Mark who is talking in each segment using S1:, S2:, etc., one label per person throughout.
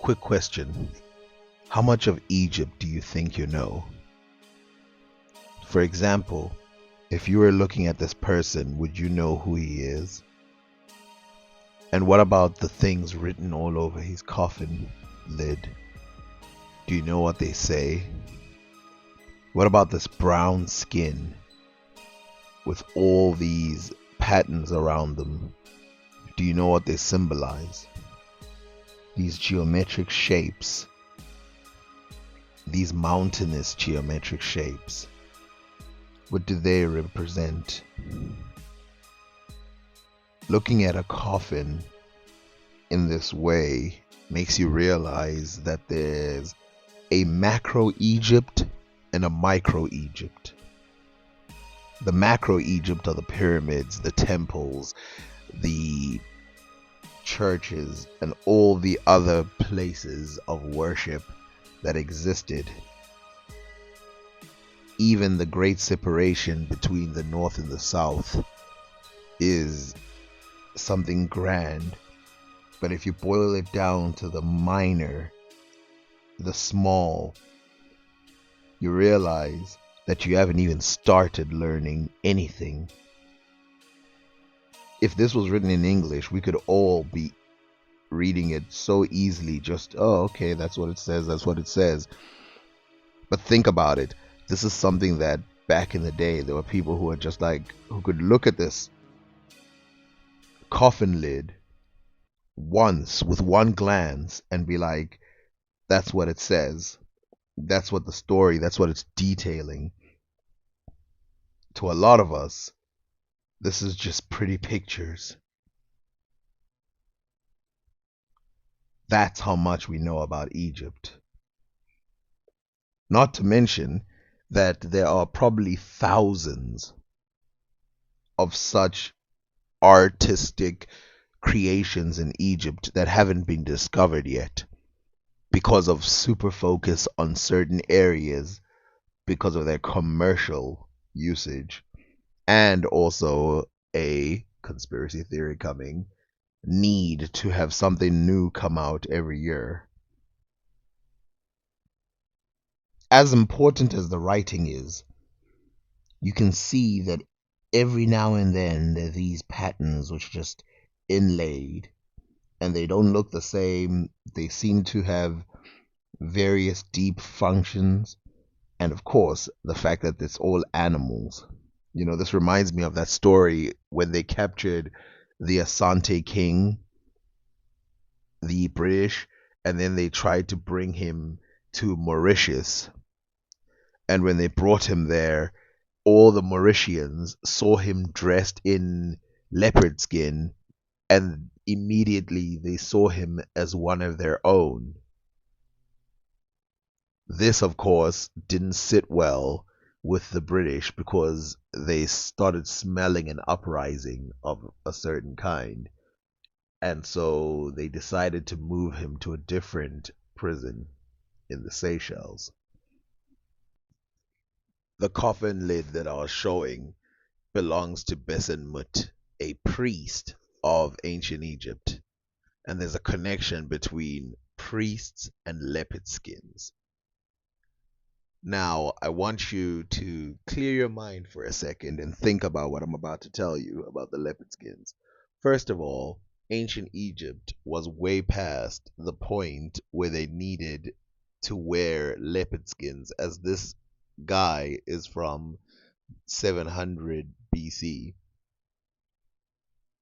S1: Quick question. How much of Egypt do you think you know? For example, if you were looking at this person, would you know who he is? And what about the things written all over his coffin lid? Do you know what they say? What about this brown skin with all these patterns around them? Do you know what they symbolize? These geometric shapes, these mountainous geometric shapes, what do they represent? Looking at a coffin in this way makes you realize that there's a macro Egypt and a micro Egypt. The macro Egypt are the pyramids, the temples, the churches, and all the other places of worship that existed. Even the great separation between the north and the south is something grand. But if you boil it down to the minor, the small, you realize that you haven't even started learning anything. If this was written in English, we could all be reading it so easily, just, oh, okay, that's what it says, that's what it says. But think about it. This is something that back in the day, there were people who were just like, who could look at this coffin lid once with one glance and be like, that's what it says. That's what the story, that's what it's detailing. To a lot of us, this is just pretty pictures. That's how much we know about Egypt. Not to mention that there are probably thousands of such artistic creations in Egypt that haven't been discovered yet because of super focus on certain areas, because of their commercial usage, and also a conspiracy theory coming need to have something new come out every year. As important as the writing is, you can see that every now and then there are these patterns which are just inlaid, and they don't look the same. They seem to have various deep functions, and of course, the fact that it's all animals. This reminds me of that story when they captured the Asante king, the British, and then they tried to bring him to Mauritius. And when they brought him there, all the Mauritians saw him dressed in leopard skin, and immediately they saw him as one of their own. This, of course, didn't sit well with the British because they started smelling an uprising of a certain kind. And so they decided to move him to a different prison in the Seychelles. The coffin lid that I was showing belongs to Besenmut, a priest of ancient Egypt. And there's a connection between priests and leopard skins. Now, I want you to clear your mind for a second and think about what I'm about to tell you about the leopard skins. First of all, ancient Egypt was way past the point where they needed to wear leopard skins, as this guy is from 700 BC.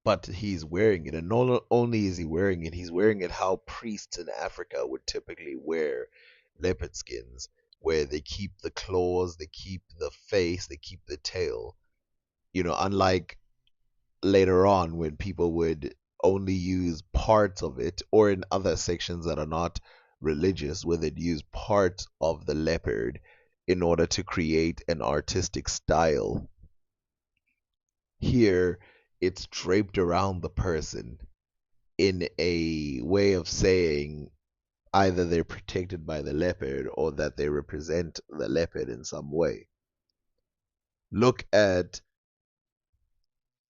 S1: But he's wearing it, and not only is he wearing it, he's wearing it how priests in Africa would typically wear leopard skins, where they keep the claws, they keep the face, they keep the tail. Unlike later on when people would only use parts of it, or in other sections that are not religious, where they'd use parts of the leopard in order to create an artistic style. Here, it's draped around the person in a way of saying either they're protected by the leopard or that they represent the leopard in some way. Look at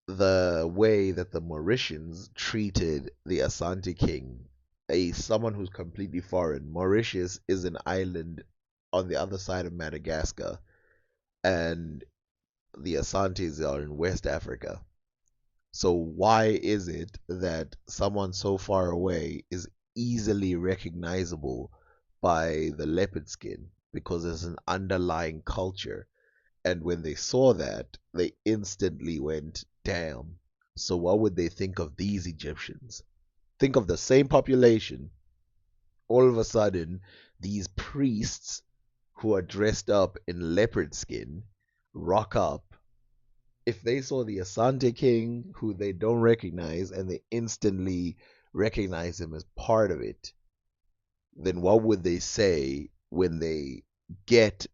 S1: the way that the Mauritians treated the Asante king,
S2: a someone who's completely foreign. Mauritius is an island on the other side of Madagascar, and the Asantes are in West Africa. So why is it that someone so far away is easily recognizable by the leopard skin? Because there's an underlying culture. And when they saw that, they instantly went, damn. So what would they think of these Egyptians? Think of the same population. All of a sudden, these priests who are dressed up in leopard skin rock up. If they saw the Asante king, who they don't recognize, and they instantly recognize him as part of it, then what would they say when they get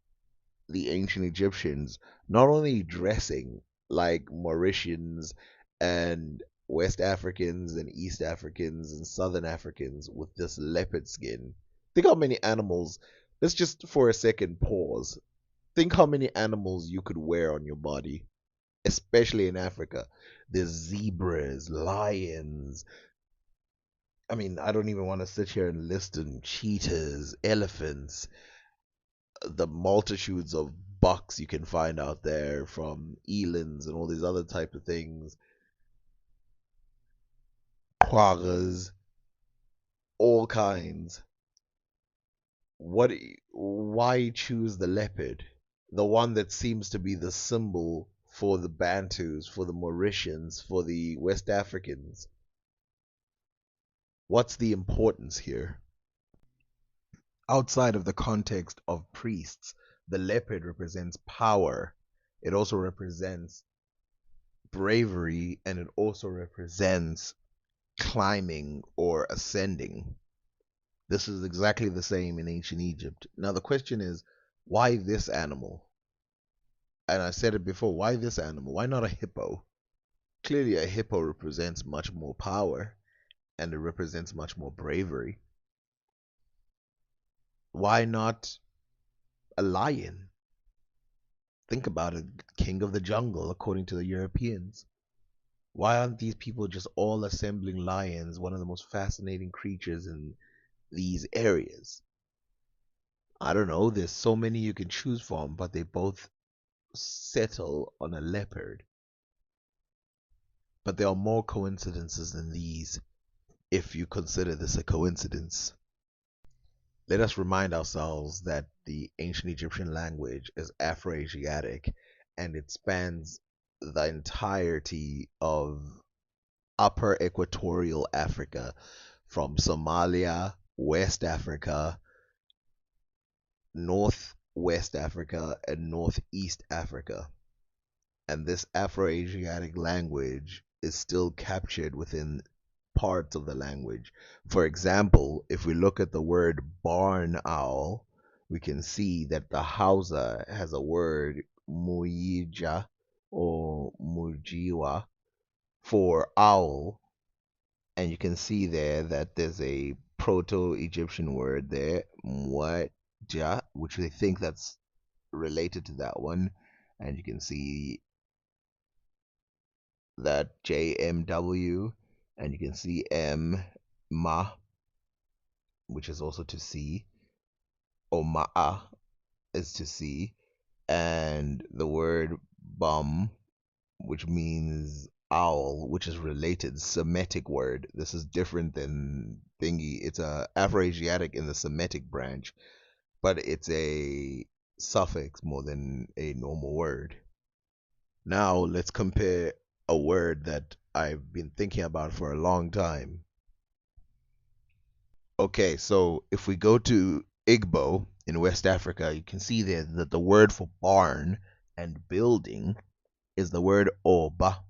S2: the ancient Egyptians not only dressing like Mauritians and West Africans and East Africans and Southern Africans with this leopard skin? Think how many animals, let's just for a second pause. Think how many animals you could wear on your body, especially in Africa. There's zebras, lions. I mean, I don't even want to sit here and list them: cheetahs, elephants, the multitudes of bucks you can find out there from elands and all these other type of things, quaggas, all kinds. What? Why choose the leopard, the one that seems to be the symbol for the Bantus, for the Mauritians, for the West Africans? What's the importance here? Outside of the context of priests, the leopard represents power. It also represents bravery, and it also represents climbing or ascending. This is exactly the same in ancient Egypt. Now, the question is, why this animal? And I said it before, why this animal? Why not a hippo? Clearly, a hippo represents much more power and it represents much more bravery. Why not a lion? Think about it, king of the jungle, according to the Europeans. Why aren't these people just all assembling lions, one of the most fascinating creatures in these areas? I don't know, there's so many you can choose from, but they both settle on a leopard. But there are more coincidences than these, if you consider this a coincidence. Let us remind ourselves that the ancient Egyptian language is Afro-Asiatic and it spans the entirety of upper equatorial Africa, from Somalia, West Africa, Northwest Africa, and Northeast Africa. And this Afro-Asiatic language is still captured within parts of the language. For example, if we look at the word barn owl, we can see that the Hausa has a word muyija or mujiwa for owl, and you can see there that there's a Proto-Egyptian word there, muaja, which they think that's related to that one, and you can see that JMW, and you can see M ma, which is also to see, or ma'a is to see, and the word bum, which means owl, which is related, Semitic word. This is different than thingy. It's a Afro-Asiatic in the Semitic branch, but it's a suffix more than a normal word. Now let's compare a word that I've been thinking about for a long time. Okay, so if we go to Igbo in West Africa, you can see there that the word for barn and building is the word oba.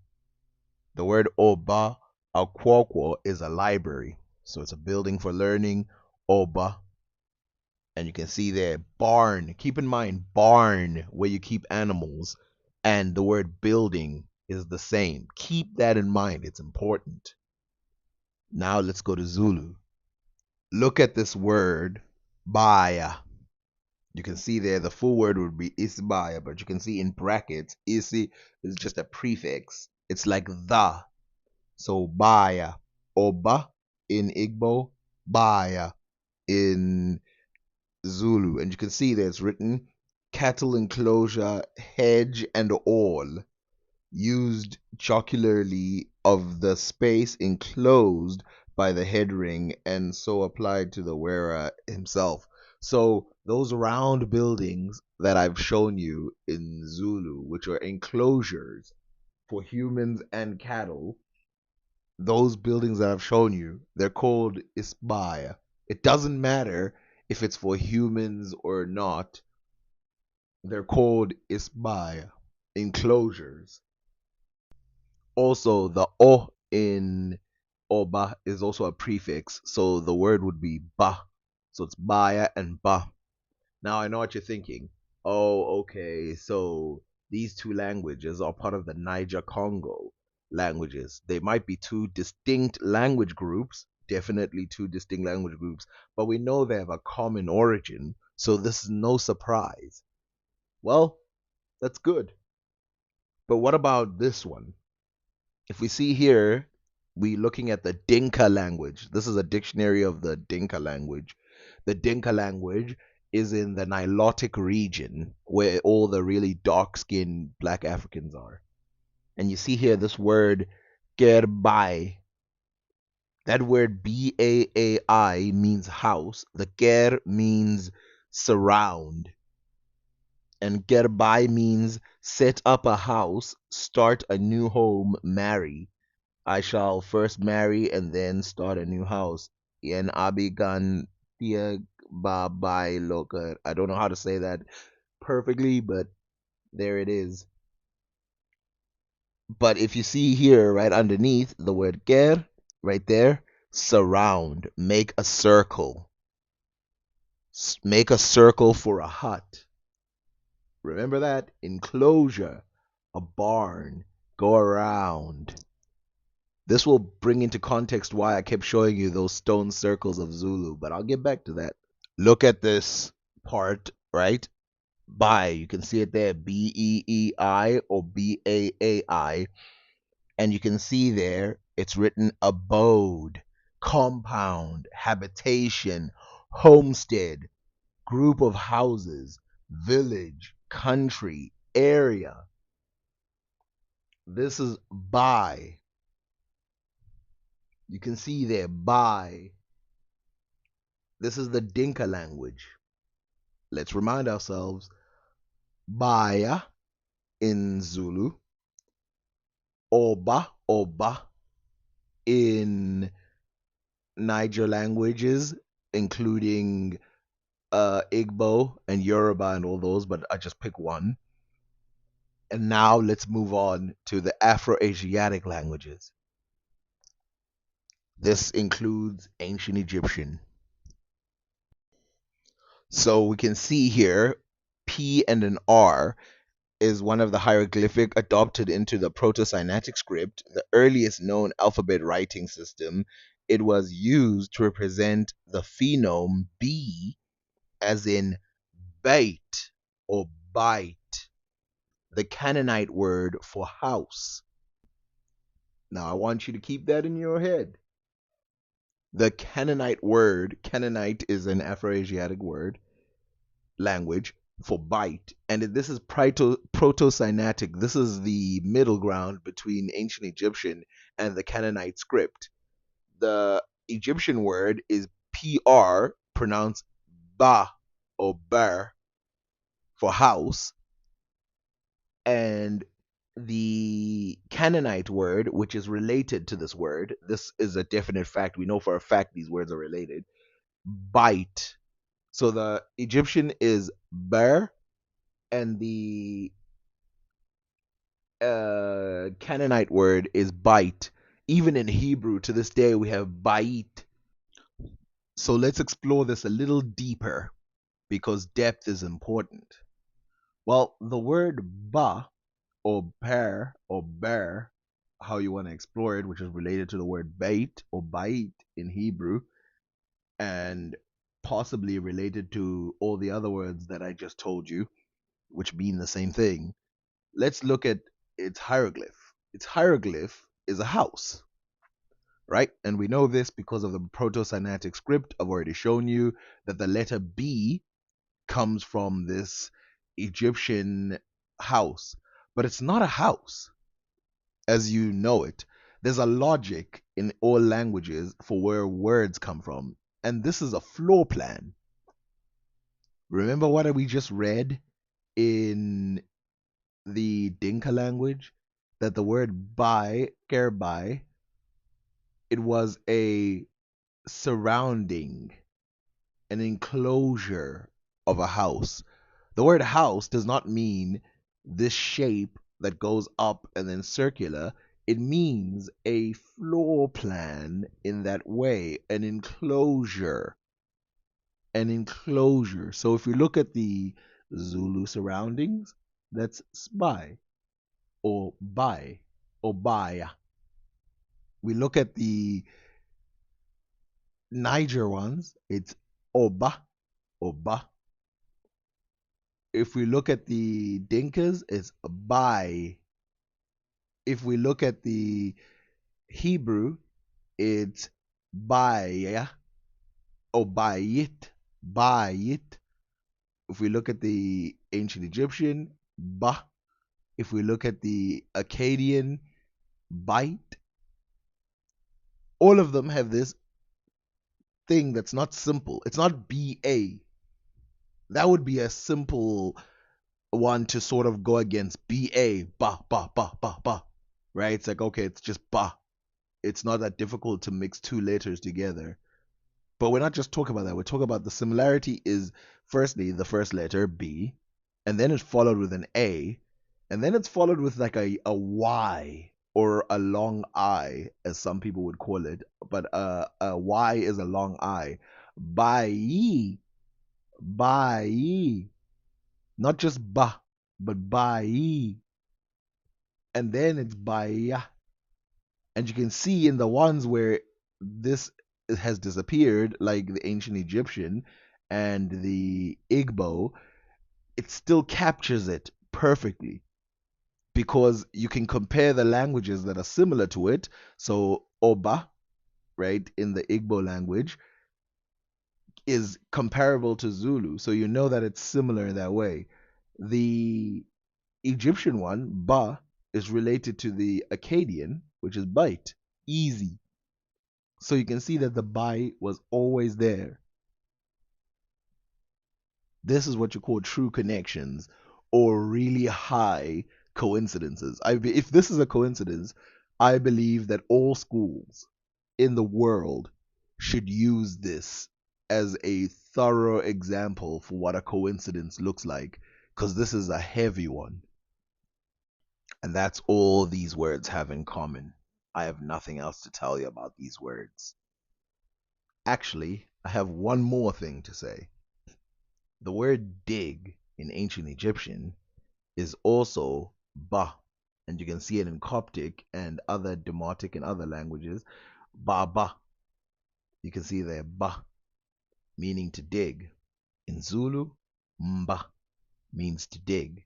S2: The word oba, akwokwo, is a library. So it's a building for learning, oba. And you can see there, barn. Keep in mind, barn, where you keep animals, and the word building is the same. Keep that in mind. It's important. Now let's go to Zulu. Look at this word, baya. You can see there the full word would be isbaya, but you can see in brackets, isi is just a prefix. It's like the. So baya, oba in Igbo, Isbaya in Zulu. And you can see that it's written cattle enclosure, hedge, and all used jocularly of the space enclosed by the head ring and so applied to the wearer himself. So those round buildings that I've shown you in Zulu, which are enclosures for humans and cattle, those buildings that I've shown you, they're called isbaya. It doesn't matter if it's for humans or not, they're called isbaya, enclosures. Also, the o in oba is also a prefix, so the word would be ba. So it's baya and ba. Now I know what you're thinking. Oh, okay, so these two languages are part of the Niger Congo languages. They might be two distinct language groups, definitely two distinct language groups, but we know they have a common origin, so this is no surprise. Well, that's good. But what about this one? If we see here, we looking at the Dinka language. This is a dictionary of the Dinka language. The Dinka language is in the Nilotic region where all the really dark-skinned black Africans are. And you see here this word Gerbai. That word Baai means house. The Ger means surround. And Gerbai means set up a house, start a new home, marry. I shall first marry and then start a new house. Yen abigan tia babai loka. I don't know how to say that perfectly, but there it is. But if you see here, right underneath the word ger, right there, surround, make a circle. Make a circle for a hut. Remember that? Enclosure, a barn, go around. This will bring into context why I kept showing you those stone circles of Zulu, but I'll get back to that. Look at this part, right? By, you can see it there, Beei or Baai, and you can see there it's written abode, compound, habitation, homestead, group of houses, village, country, area. This is by. You can see there, by. This is the Dinka language. Let's remind ourselves Baya in Zulu, Oba in Niger languages, including Igbo and Yoruba and all those, but I just pick one. And now let's move on to the Afro-Asiatic languages. This includes ancient Egyptian. So we can see here P and an R is one of the hieroglyphic adopted into the Proto-Sinaitic script, the earliest known alphabet writing system. It was used to represent the phenome B, as in bait or bite, the Canaanite word for house. Now I want you to keep that in your head. The Canaanite word, Canaanite is an Afro-Asiatic word, language for bite, and this is proto-Sinaitic. This is the middle ground between ancient Egyptian and the Canaanite script. The Egyptian word is pr, pronounced ba or bar, for house, and the Canaanite word, which is related to this word, this is a definite fact. We know for a fact these words are related. Bite. So the Egyptian is bar, and the Canaanite word is bite. Even in Hebrew, to this day, we have bait. So let's explore this a little deeper because depth is important. Well, the word ba or bear or bear, how you want to explore it, which is related to the word bait or bait in Hebrew, and possibly related to all the other words that I just told you, which mean the same thing. Let's look at its hieroglyph. Its hieroglyph is a house, right? And we know this because of the Proto-Sinaitic script. I've already shown you that the letter B comes from this Egyptian house, but it's not a house as you know it. There's a logic in all languages for where words come from, and this is a floor plan. Remember what we just read in the Dinka language? That the word by, kerbai, it was a surrounding, an enclosure of a house. The word house does not mean this shape that goes up and then circular. It means a floor plan in that way, an enclosure. An enclosure. So if you look at the Zulu surroundings, that's spy or bai or baya. We look at the Niger ones, it's oba, oba. If we look at the Dinkas, it's bai. If we look at the Hebrew, it's baya or bayit, bayit. If we look at the ancient Egyptian, ba. If we look at the Akkadian, bite. All of them have this thing that's not simple. It's not ba. That would be a simple one to sort of go against ba, ba, right? It's like, okay, it's just ba. It's not that difficult to mix two letters together. But we're not just talking about that. We're talking about the similarity is firstly the first letter B, and then it's followed with an A, and then it's followed with like a Y or a long I, as some people would call it. But a Y is a long I. Bai, bai, not just ba, but bai, and then it's baya. And you can see in the ones where this has disappeared, like the ancient Egyptian and the Igbo, it still captures it perfectly because you can compare the languages that are similar to it. So Oba, right, in the Igbo language is comparable to Zulu. So you know that it's similar in that way. The Egyptian one, Ba, is related to the Akkadian, which is bite, easy. So you can see that the bite was always there. This is what you call true connections or really high coincidences. If this is a coincidence, I believe that all schools in the world should use this as a thorough example for what a coincidence looks like, because this is a heavy one. And that's all these words have in common. I have nothing else to tell you about these words. Actually, I have one more thing to say. The word dig in ancient Egyptian is also ba, and you can see it in Coptic and other Demotic and other languages. Ba ba. You can see there ba, meaning to dig. In Zulu, mba means to dig.